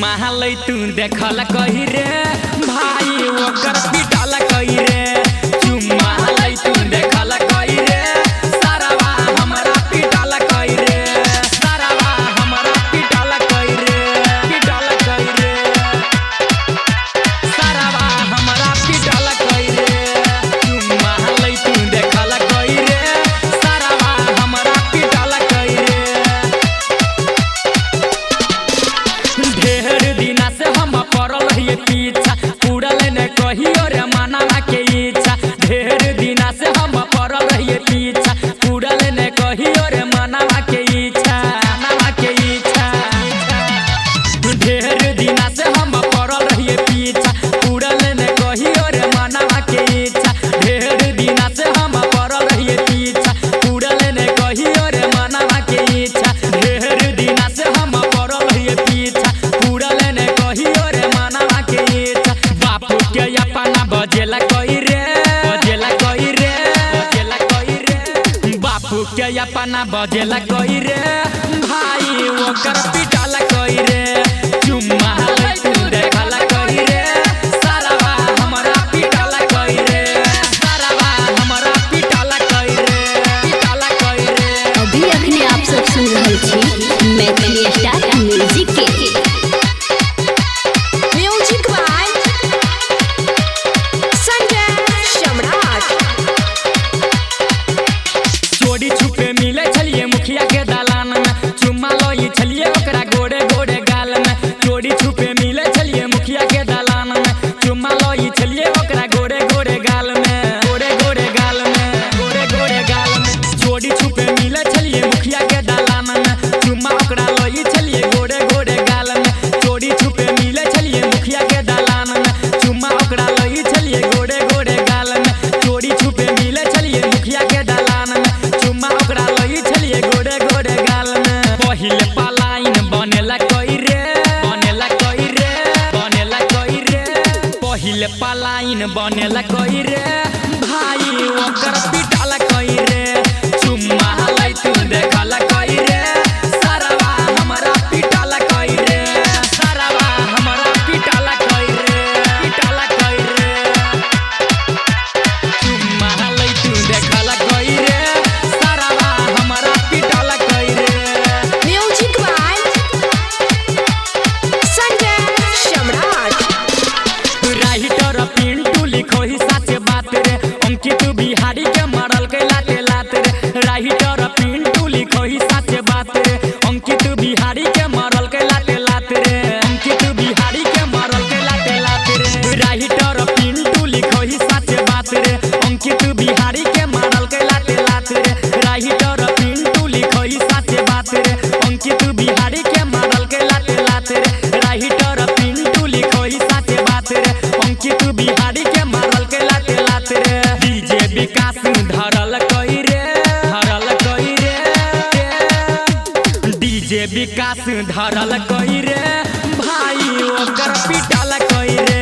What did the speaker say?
चुम्मा तू देखल कही रे भाई ओकर पिटल कही रे चुम्मा तू देखल कही रे सारावा हमरा पिटल कही रे सारावा हमरा पिटल कही रे सारावा हमरा पिटल कही रे चुम्मा तू देखल कही रे सारावा हमरा पिटल कही रे ढेर दिना से हम पड़ल रहिए पीछा उड़ल ने कहियो रे मानवा के इच्छा ढेर दिना से हम पड़ल रहिए पीछा उड़ल ने कहियो रे मानवा के इच्छा ढेर दिना से हम पड़ल रहिए पीछा उड़ल ने कहियो रे मानवा के इच्छा ढेर दिना से हम पड़ल रहिए पीछा उड़ल ने कहियो रे मानवा के इच्छा ढेर दिना से हम पड़ल रहिए पीछा उड़ल ने कहियो रे मानवा के इच्छा बापू के अपना बजेला कही रे बापू के अपना बजेला कही रे भाई ओकर पिटल कही रे चुम्मा तू देखल कही रे सारावा हमरा पिटल कही रे सारावा हमरा पिटल कही रे अभी अखनी आप सब सुन रहल छी मैथिली स्टार म्यूजिक के म्यूजिक बाय संजय सम्राट। चोरी छुपे मिले छलिए मुखिया के दालान में चुम्मा लई छलिए ओकरा गोरे गोरे गाल में चोरी छुपे मिले छलिए मुखिया के दालान में चुम्मा लई छलिए ओकरा गोरे गोरे गाल में चोरी छुपे मिले छलिए मुखिया के दालान में चुम्मा ओकरा लई छलिए गोरे गोरे गाल में चोरी छुपे मिले छलिए मुखिया के दालान में चुम्मा ओकरा लई छलिए गोरे गोरे गाल में चोरी छुपे मिले छलिए मुखिया के दालान में चुम्मा ओकरा लई छलिए गोरे गोरे गाल में पहिले पलाइन बनेला कही रे पहिले पलाइन बनेला कही रे भाई ओकर पिटल कही रे चुम्मा तू देखल कही रे सारावा हमरा पिटल कही रे सारावा हमरा पिटल कही रे चुम्मा तू देखल कही रे सारावा हमरा पिटल कही रे music by Sanjay Samrat. Writer Pintu लिखो ही साचे बात रे अंकित बिहारी के मरल के लाते लाते रे राइटर पिंटू लिखो ही साचे बात रे अंकित बिहारी के मरल के लाते लाते रे राइटर पिंटू लिखो ही साचे बात रे अंकित बिहारी के मरल के लाते लाते रे राइटर पिंटू लिखो ही साचे बात रे अंकित बिहारी के मरल के लाते लाते रे राइटर पिंटू लिखो ही साचे बात रे अंकित बिहारी के मारल के लाते लाते रे डीजे विकास धरल कही रे डीजे विकास धरल कही रे भाई ओकर पिटल कही रे